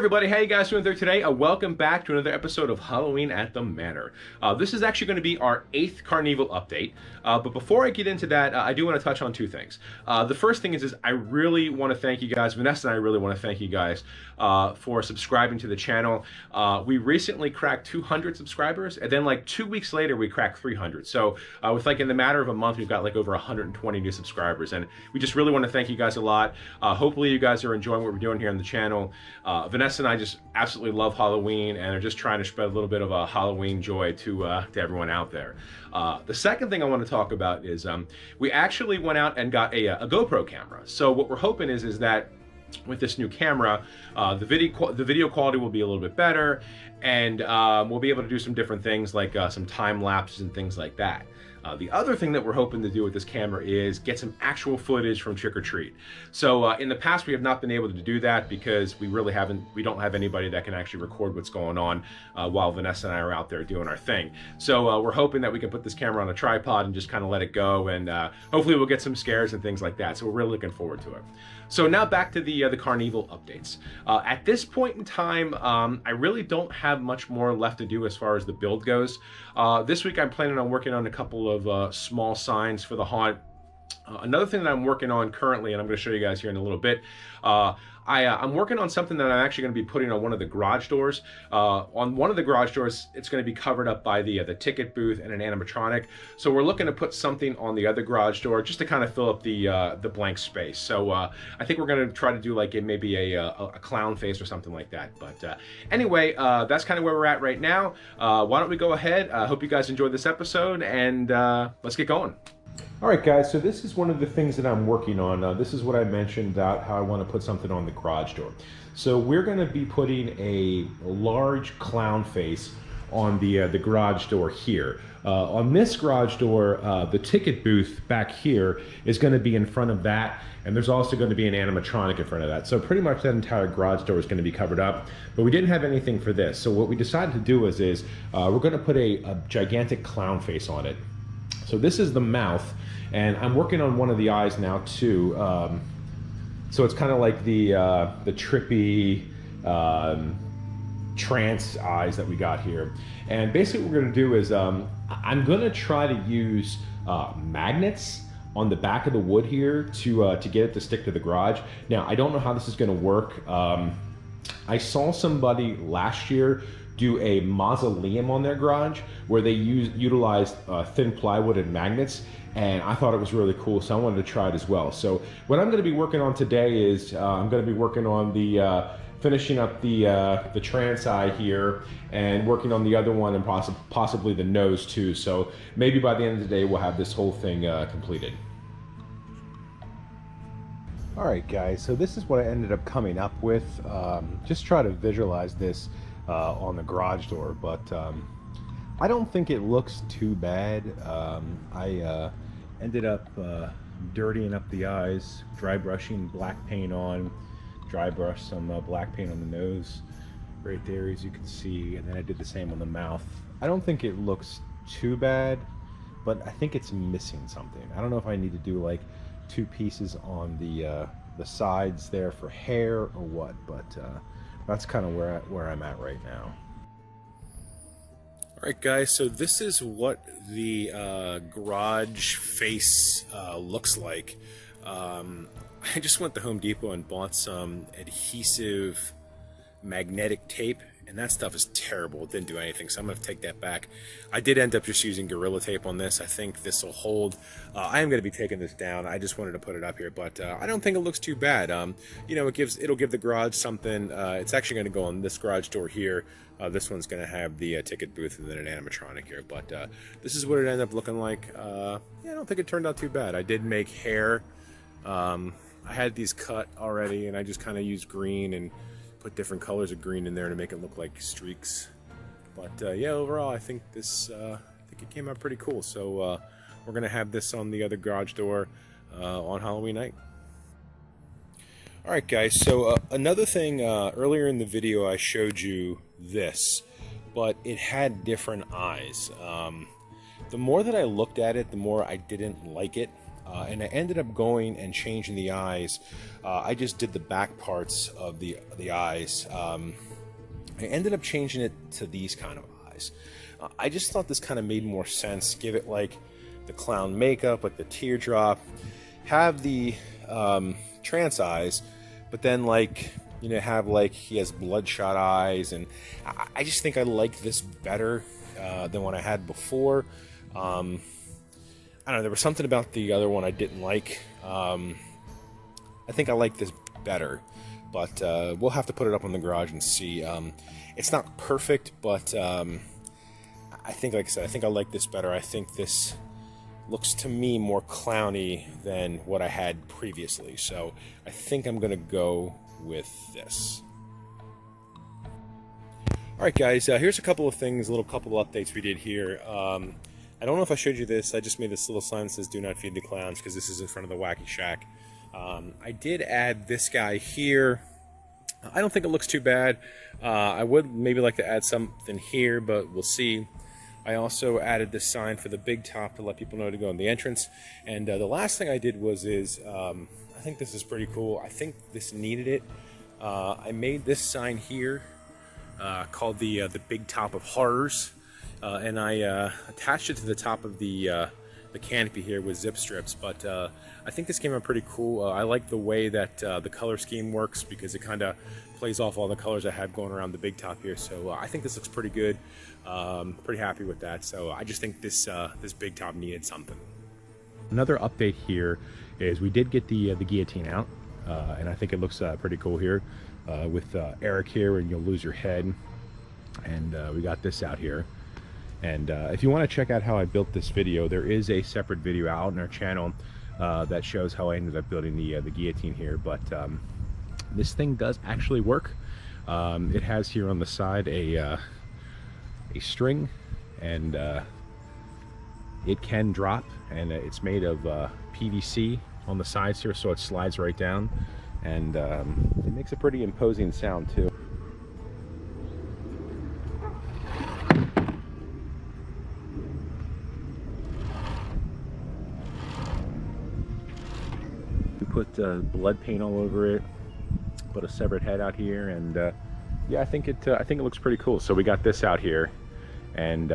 everybody, how you guys doing there today? Welcome back to another episode of Halloween at the Manor. This is actually going to be our 8th Carnevil update, but before I get into that, I do want to touch on two things. The first thing is I really want to thank you guys, Vanessa and I really want to thank you guys for subscribing to the channel. We recently cracked 200 subscribers, and then like 2 weeks later we cracked 300. So with like in the matter of a month, we've got like over 120 new subscribers, and we just really want to thank you guys a lot. Hopefully you guys are enjoying what we're doing here on the channel. Vanessa and I just absolutely love Halloween and are just trying to spread a little bit of a Halloween joy to everyone out there. The second thing I want to talk about is we actually went out and got a GoPro camera. So what we're hoping is that with this new camera, the video quality will be a little bit better, and we'll be able to do some different things like some time lapses and things like that. The other thing that we're hoping to do with this camera is get some actual footage from Trick or Treat. So in the past we have not been able to do that because we don't have anybody that can actually record what's going on while Vanessa and I are out there doing our thing. So we're hoping that we can put this camera on a tripod and just kind of let it go, and hopefully we'll get some scares and things like that. So we're really looking forward to it. So now back to the Carnevil updates. At this point in time, I really don't have much more left to do as far as the build goes. This week I'm planning on working on a couple of small signs for the haunt. Another thing that I'm working on currently, and I'm going to show you guys here in a little bit, I'm working on something that I'm actually going to be putting on one of the garage doors. On one of the garage doors, it's going to be covered up by the ticket booth and an animatronic. So we're looking to put something on the other garage door just to kind of fill up the blank space. So I think we're going to try to do like maybe a clown face or something like that. But anyway, that's kind of where we're at right now. Why don't we go ahead? I hope you guys enjoyed this episode, and let's get going. All right, guys, so this is one of the things that I'm working on. This is what I mentioned about how I want to put something on the garage door. So we're going to be putting a large clown face on the garage door here. On this garage door, the ticket booth back here is going to be in front of that, and there's also going to be an animatronic in front of that. So pretty much that entire garage door is going to be covered up, but we didn't have anything for this. So what we decided to do is we're going to put a gigantic clown face on it. So this is the mouth, and I'm working on one of the eyes now too. So it's kind of like the trippy trance eyes that we got here. And basically what we're going to do is I'm going to try to use magnets on the back of the wood here to get it to stick to the garage. Now I don't know how this is going to work. I saw somebody last year do a mausoleum on their garage where they utilized thin plywood and magnets, and I thought it was really cool, so I wanted to try it as well. So what I'm going to be working on today is I'm going to be working on the finishing up the trance eye here, and working on the other one, and possibly the nose too. So maybe by the end of the day we'll have this whole thing completed. All right, guys, so this is what I ended up coming up with. Just try to visualize this on the garage door, but I don't think it looks too bad. I ended up dirtying up the eyes, dry brushing black paint on, dry brush some black paint on the nose right there, as you can see, and then I did the same on the mouth. I don't think it looks too bad, but I think it's missing something. I don't know if I need to do like 2 pieces on the sides there for hair or what, but that's kind of where I'm at right now. All right, guys, so this is what the garage face looks like. I just went to Home Depot and bought some adhesive magnetic tape, and that stuff is terrible. It didn't do anything, so I'm going to take that back. I did end up just using Gorilla Tape on this. I think this will hold. I am going to be taking this down. I just wanted to put it up here, but I don't think it looks too bad. You know, it'll give the garage something. It's actually going to go on this garage door here. This one's going to have the ticket booth and then an animatronic here, but this is what it ended up looking like. Yeah, I don't think it turned out too bad. I did make hair. I had these cut already, and I just kind of used green and put different colors of green in there to make it look like streaks. But yeah, overall I think it came out pretty cool. So we're gonna have this on the other garage door on Halloween night. Alright, guys, so another thing, earlier in the video I showed you this, but it had different eyes. The more that I looked at it, the more I didn't like it. and I ended up going and changing the eyes. I just did the back parts of the eyes. I ended up changing it to these kind of eyes. I just thought this kind of made more sense. Give it like the clown makeup, like the teardrop, have the trance eyes, but then like, you know, have like he has bloodshot eyes, and I just think I like this better than what I had before. I don't know, there was something about the other one I didn't like. I think I like this better, but we'll have to put it up on the garage and see. It's not perfect, but I think, like I said, I think I like this better. I think this looks to me more clowny than what I had previously, so I think I'm gonna go with this. Alright guys, here's a couple of things, a couple of updates we did here. I don't know if I showed you this. I just made this little sign that says do not feed the clowns because this is in front of the Wacky Shack. I did add this guy here. I don't think it looks too bad. I would maybe like to add something here, but we'll see. I also added this sign for the big top to let people know to go in the entrance. And the last thing I did I think this is pretty cool. I think this needed it. I made this sign here called the Big Top of Horrors. And I attached it to the top of the canopy here with zip strips, but I think this came out pretty cool. I like the way that the color scheme works because it kind of plays off all the colors I have going around the big top here, so I think this looks pretty good. Pretty happy with that, so I just think this big top needed something. Another update here is we did get the guillotine out, and I think it looks pretty cool here with Eric here, and you'll lose your head, and we got this out here. And if you want to check out how I built this video, there is a separate video out on our channel that shows how I ended up building the guillotine here. But this thing does actually work. It has here on the side a string, and it can drop, and it's made of PVC on the sides here, so it slides right down, and it makes a pretty imposing sound too. Put blood paint all over it, put a severed head out here, and yeah, I think it looks pretty cool. So we got this out here, and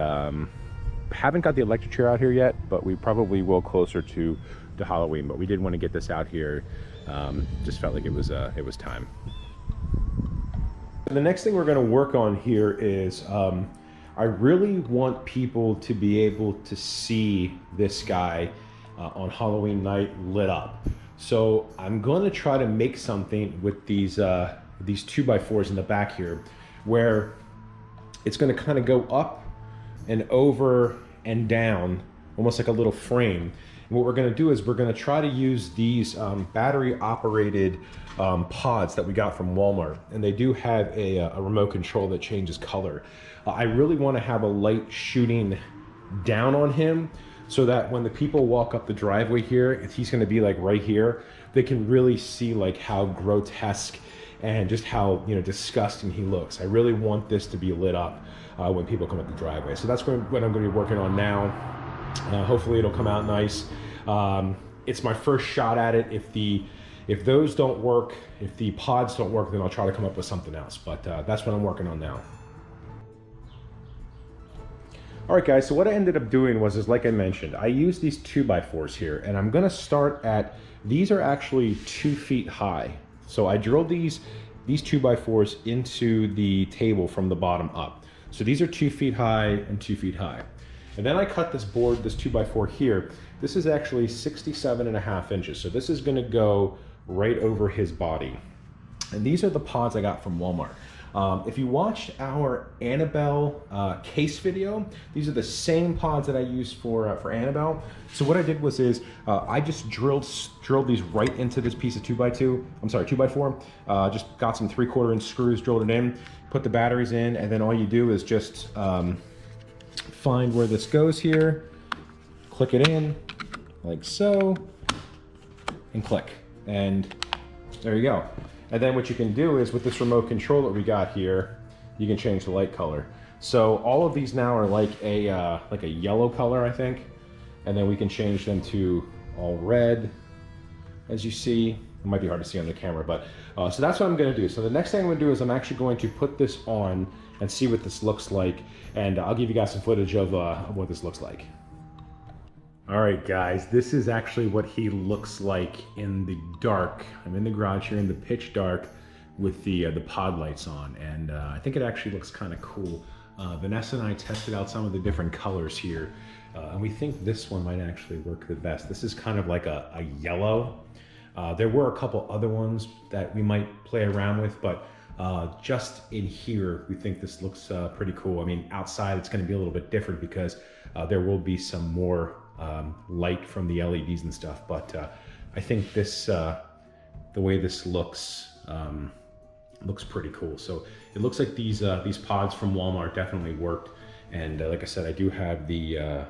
haven't got the electric chair out here yet, but we probably will closer to Halloween. But we did want to get this out here. Just felt like it was time. The next thing we're going to work on here is I really want people to be able to see this guy on Halloween night lit up. So I'm going to try to make something with these 2x4s in the back here, where it's going to kind of go up and over and down, almost like a little frame. And what we're going to do is we're going to try to use these battery operated pods that we got from Walmart, and they do have a remote control that changes color. I really want to have a light shooting down on him, so that when the people walk up the driveway here, he's going to be like right here, they can really see like how grotesque and just how, you know, disgusting he looks. I really want this to be lit up when people come up the driveway. So that's what I'm going to be working on now. Hopefully it'll come out nice. It's my first shot at it. If those don't work, if the pods don't work, then I'll try to come up with something else. But that's what I'm working on now. All right, guys, so what I ended up doing was like I mentioned, I used these 2x4s here, and I'm gonna start at, these are actually 2 feet high. So I drilled these 2x4s into the table from the bottom up. So these are 2 feet high and 2 feet high. And then I cut this board, this 2x4 here. This is actually 67.5 inches. So this is gonna go right over his body. And these are the pods I got from Walmart. If you watched our Annabelle case video, these are the same pods that I used for Annabelle. So what I did was I just drilled these right into this piece of 2x4. Just got some 3/4 inch screws, drilled it in, put the batteries in, and then all you do is just find where this goes here, click it in like so, and click, and there you go. And then what you can do is with this remote control that we got here, you can change the light color. So all of these now are like a yellow color, I think. And then we can change them to all red, as you see. It might be hard to see on the camera, but so that's what I'm gonna do. So the next thing I'm gonna do is I'm actually going to put this on and see what this looks like, and I'll give you guys some footage of what this looks like. All right, guys, this is actually what he looks like in the dark. I'm in the garage here in the pitch dark with the pod lights on, and I think it actually looks kind of cool. Vanessa and I tested out some of the different colors here, and we think this one might actually work the best. This is kind of like a yellow. There were a couple other ones that we might play around with, but just in here, we think this looks pretty cool. I mean, outside it's gonna be a little bit different because there will be some more light from the LEDs and stuff, but I think this, the way this looks pretty cool. So it looks like these pods from Walmart definitely worked, and like I said, I do have the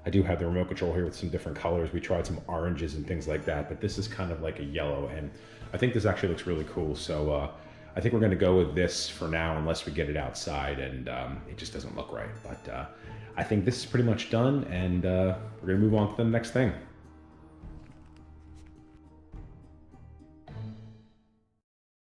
remote control here with some different colors. We tried some oranges and things like that, but this is kind of like a yellow, and I think this actually looks really cool. So I think we're gonna go with this for now, unless we get it outside and it just doesn't look right. But I think this is pretty much done, and we're gonna move on to the next thing.